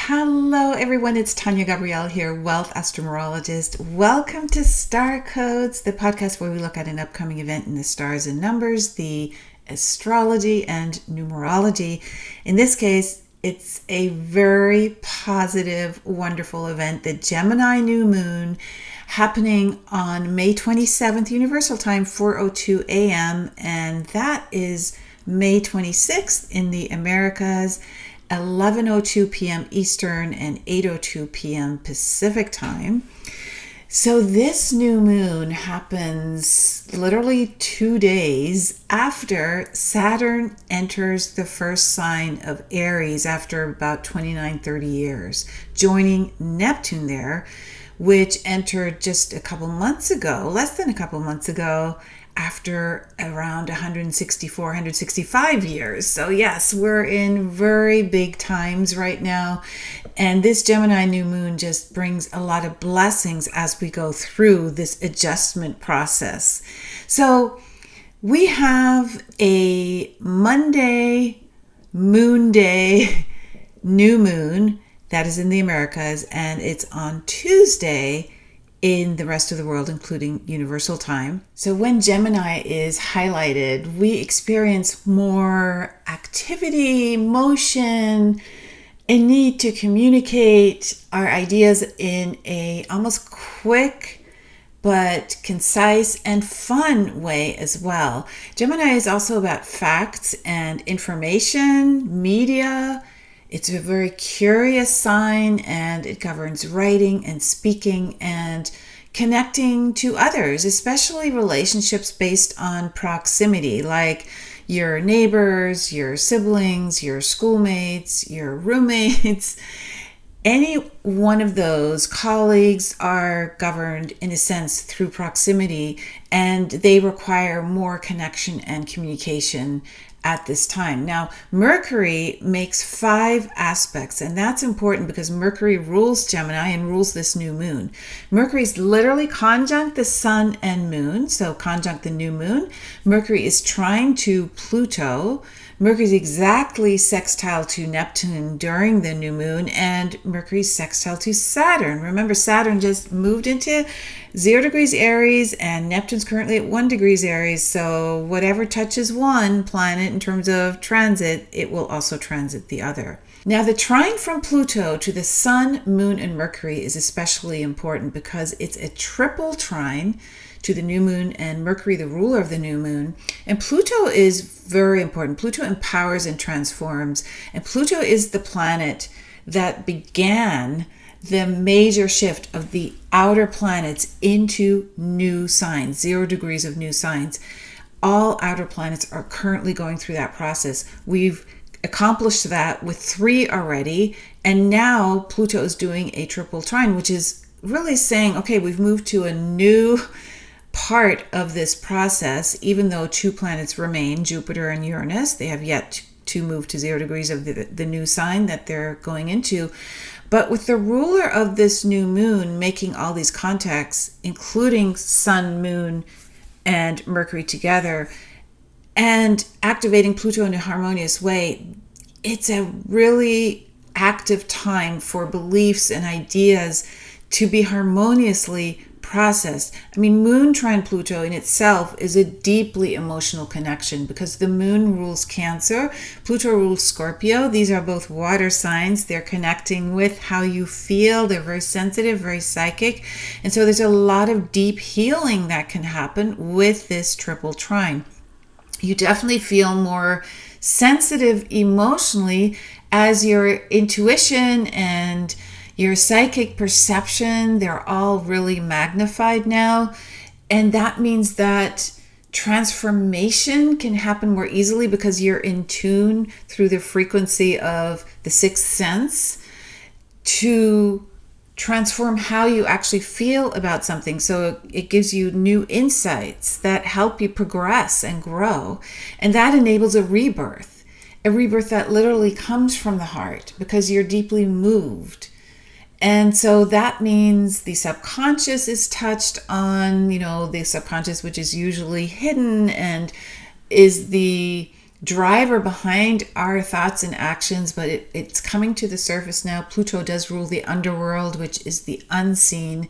Hello everyone, it's Tania Gabrielle here, Wealth Astro-Numerologist. Welcome to Star Codes, the podcast where we look at an upcoming event in the stars and numbers, the astrology and numerology. In this case, it's a very positive, wonderful event, the Gemini new moon, happening on May 27th, Universal Time, 4:02 a.m. And that is May 26th in the Americas, 11:02 p.m. Eastern and 8:02 p.m. Pacific Time. So this new moon happens literally 2 days after Saturn enters the first sign of Aries after about 29-30 years, joining Neptune there, which entered just a couple months ago, less than a couple months ago, after around 164, 165 years. So yes, we're in very big times right now. And this Gemini new moon just brings a lot of blessings as we go through this adjustment process. So we have a Monday moon day new moon that is in the Americas, and it's on Tuesday in the rest of the world, including Universal Time. So when Gemini is highlighted, we experience more activity, motion, a need to communicate our ideas in a almost quick but concise and fun way as well. Gemini is also about facts and information, media. It's a very curious sign, and it governs writing and speaking and connecting to others, especially relationships based on proximity, like your neighbors, your siblings, your schoolmates, your roommates. Any one of those colleagues are governed in a sense through proximity, and they require more connection and communication at this time. Now, Mercury makes 5 aspects, and that's important because Mercury rules Gemini and rules this new moon. Mercury is literally conjunct the sun and moon, so conjunct the new moon. Mercury is trine to Pluto. Mercury is exactly sextile to Neptune during the new moon, and Mercury is sextile to Saturn. Remember, Saturn just moved into 0 degrees Aries, and Neptune's currently at 1 degrees Aries. So whatever touches one planet in terms of transit, it will also transit the other. Now, the trine from Pluto to the Sun, Moon, and Mercury is especially important because it's a triple trine to the new moon and Mercury, the ruler of the new moon. And Pluto is very important. Pluto empowers and transforms. And Pluto is the planet that began the major shift of the outer planets into new signs, 0 degrees of new signs. All outer planets are currently going through that process. We've accomplished that with 3 already, and now Pluto is doing a triple trine, which is really saying, okay, we've moved to a new part of this process, even though 2 planets remain, Jupiter and Uranus. They have yet to move to 0 degrees of the new sign that they're going into. But with the ruler of this new moon making all these contacts, including Sun, Moon, and Mercury together, and activating Pluto in a harmonious way, it's a really active time for beliefs and ideas to be harmoniously processed. I mean, Moon trine Pluto in itself is a deeply emotional connection because the moon rules Cancer, Pluto rules Scorpio. These are both water signs. They're connecting with how you feel. They're very sensitive, very psychic. And so there's a lot of deep healing that can happen with this triple trine. You definitely feel more sensitive emotionally as your intuition and your psychic perception, they're all really magnified now. And that means that transformation can happen more easily because you're in tune through the frequency of the 6th sense to transform how you actually feel about something. So it gives you new insights that help you progress and grow. And that enables a rebirth that literally comes from the heart because you're deeply moved. And so that means the subconscious is touched on, the subconscious, which is usually hidden and is the driver behind our thoughts and actions, but it's coming to the surface now. Pluto does rule the underworld, which is the unseen.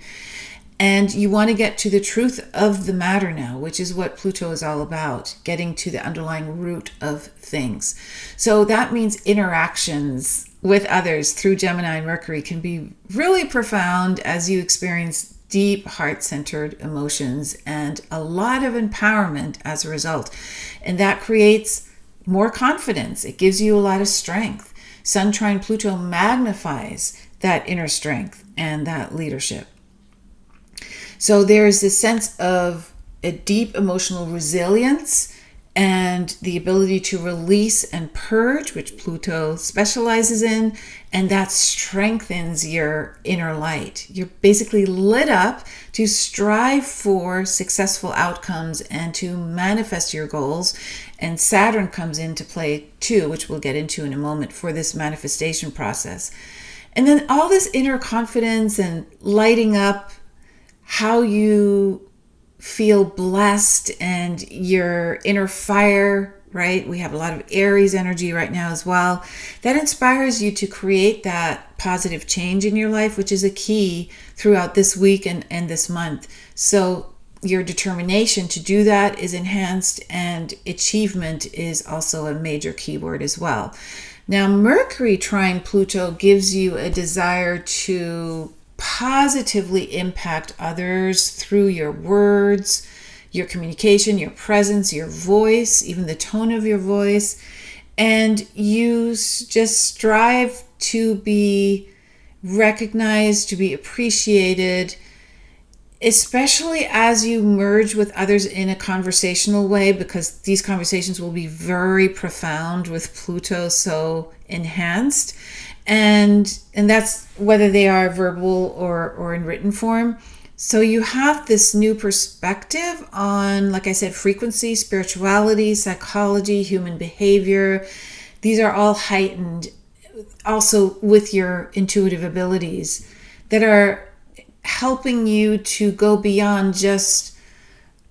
And you want to get to the truth of the matter now, which is what Pluto is all about, getting to the underlying root of things. So that means interactions with others through Gemini and Mercury can be really profound as you experience deep heart-centered emotions and a lot of empowerment as a result. And that creates more confidence. It gives you a lot of strength. Sun trine Pluto magnifies that inner strength and that leadership. So there's this sense of a deep emotional resilience and the ability to release and purge, which Pluto specializes in, and that strengthens your inner light. You're basically lit up to strive for successful outcomes and to manifest your goals. And Saturn comes into play too, which we'll get into in a moment, for this manifestation process. And then all this inner confidence and lighting up how you feel blessed and your inner fire, right? We have a lot of Aries energy right now as well. That inspires you to create that positive change in your life, which is a key throughout this week and this month. So your determination to do that is enhanced, and achievement is also a major keyword as well. Now, Mercury trine Pluto gives you a desire to positively impact others through your words, your communication, your presence, your voice, even the tone of your voice. And you just strive to be recognized, to be appreciated, especially as you merge with others in a conversational way, because these conversations will be very profound with Pluto so enhanced. And that's whether they are verbal or in written form. So you have this new perspective on, like I said, frequency, spirituality, psychology, human behavior. These are all heightened also with your intuitive abilities that are helping you to go beyond just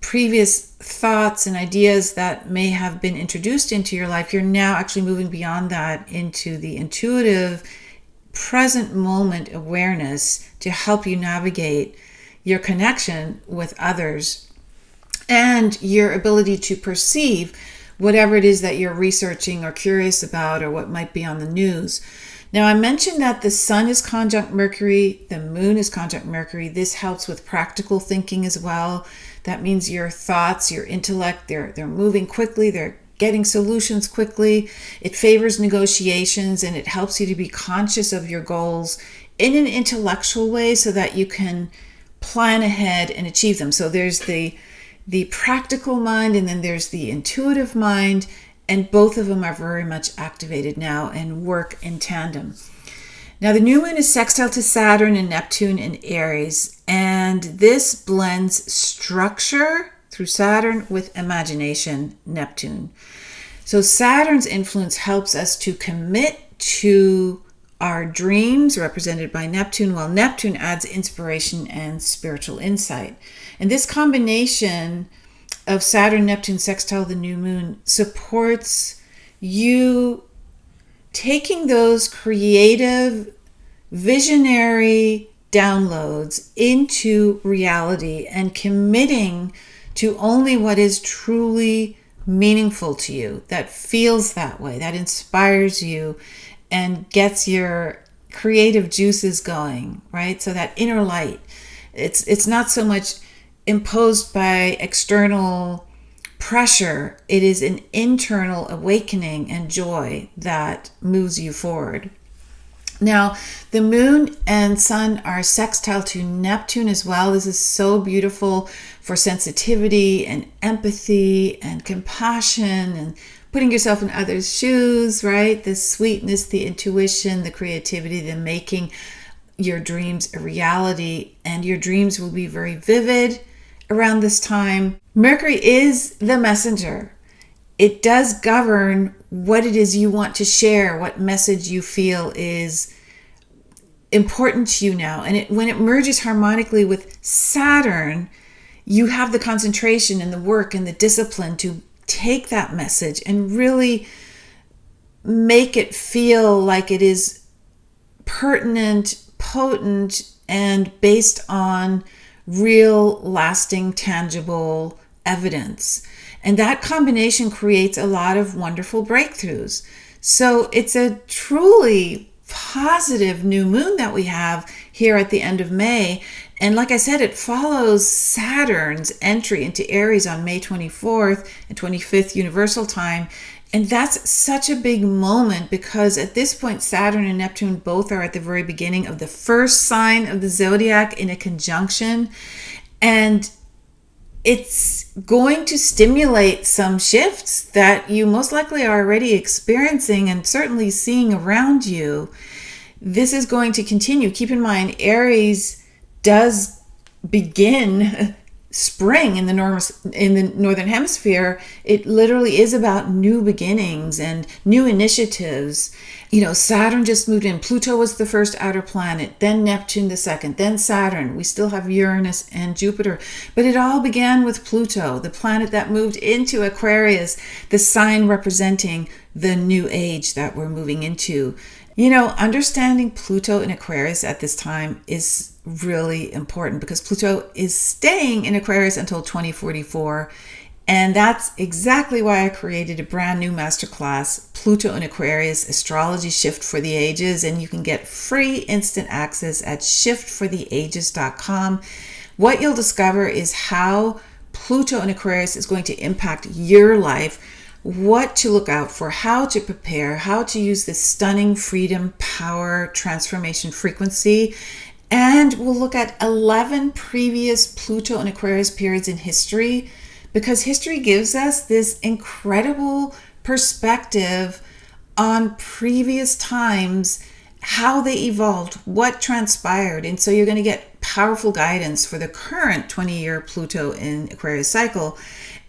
previous thoughts and ideas that may have been introduced into your life. You're now actually moving beyond that into the intuitive, present moment awareness to help you navigate your connection with others and your ability to perceive whatever it is that you're researching or curious about or what might be on the news. Now, I mentioned that the sun is conjunct Mercury, the moon is conjunct Mercury. This helps with practical thinking as well. That means your thoughts, your intellect, they're moving quickly, they're getting solutions quickly. It favors negotiations, and it helps you to be conscious of your goals in an intellectual way so that you can plan ahead and achieve them. So there's the practical mind, and then there's the intuitive mind, and both of them are very much activated now and work in tandem. Now, the new moon is sextile to Saturn and Neptune in Aries, and this blends structure through Saturn with imagination, Neptune. So Saturn's influence helps us to commit to our dreams, represented by Neptune, while Neptune adds inspiration and spiritual insight. And this combination of Saturn, Neptune, sextile the new moon supports you taking those creative, visionary downloads into reality and committing to only what is truly meaningful to you, that feels that way, that inspires you and gets your creative juices going, right? So that inner light, it's not so much imposed by external pressure. It is an internal awakening and joy that moves you forward. Now, the moon and sun are sextile to Neptune as well. This is so beautiful for sensitivity and empathy and compassion and putting yourself in others' shoes, right? The sweetness, the intuition, the creativity, the making your dreams a reality. And your dreams will be very vivid around this time. Mercury is the messenger. It does govern what it is you want to share, what message you feel is important to you now. And when it merges harmonically with Saturn, you have the concentration and the work and the discipline to take that message and really make it feel like it is pertinent, potent, and based on real, lasting, tangible evidence. And that combination creates a lot of wonderful breakthroughs. So it's a truly positive new moon that we have here at the end of May. And like I said, it follows Saturn's entry into Aries on May 24th and 25th Universal Time. And that's such a big moment because at this point, Saturn and Neptune both are at the very beginning of the first sign of the zodiac in a conjunction. And it's going to stimulate some shifts that you most likely are already experiencing and certainly seeing around you. This is going to continue. Keep in mind, Aries does begin spring in the northern hemisphere. It literally is about new beginnings and new initiatives. Saturn just moved in. Pluto was the first outer planet, then Neptune the second, then Saturn. We still have Uranus and Jupiter, but it all began with Pluto, the planet that moved into Aquarius, the sign representing the new age that we're moving into. Understanding Pluto in Aquarius at this time is really important because Pluto is staying in Aquarius until 2044. And that's exactly why I created a brand new masterclass, Pluto in Aquarius, Astrology Shift for the Ages. And you can get free instant access at shiftfortheages.com. What you'll discover is how Pluto in Aquarius is going to impact your life, what to look out for, how to prepare, how to use this stunning freedom, power, transformation frequency. And we'll look at 11 previous Pluto and Aquarius periods in history, because history gives us this incredible perspective on previous times, how they evolved, what transpired. And so you're going to get powerful guidance for the current 20-year Pluto in Aquarius cycle.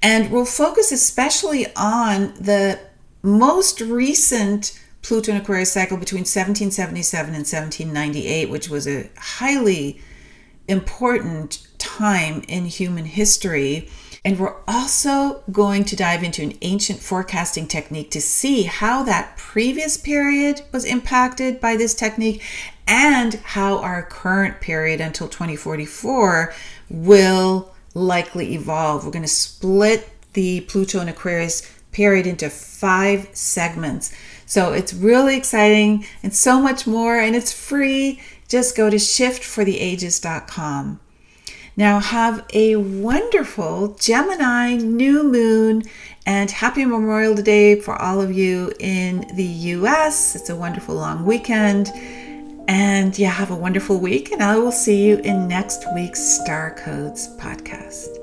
And we'll focus especially on the most recent Pluto in Aquarius cycle between 1777 and 1798, which was a highly important time in human history. And we're also going to dive into an ancient forecasting technique to see how that previous period was impacted by this technique and how our current period until 2044 will likely evolve. We're going to split the Pluto and Aquarius period into 5 segments. So it's really exciting and so much more, and it's free. Just go to shiftfortheages.com. Now have a wonderful Gemini new moon and happy Memorial Day for all of you in the US. It's a wonderful long weekend. And have a wonderful week, and I will see you in next week's Star Codes podcast.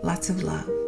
Lots of love.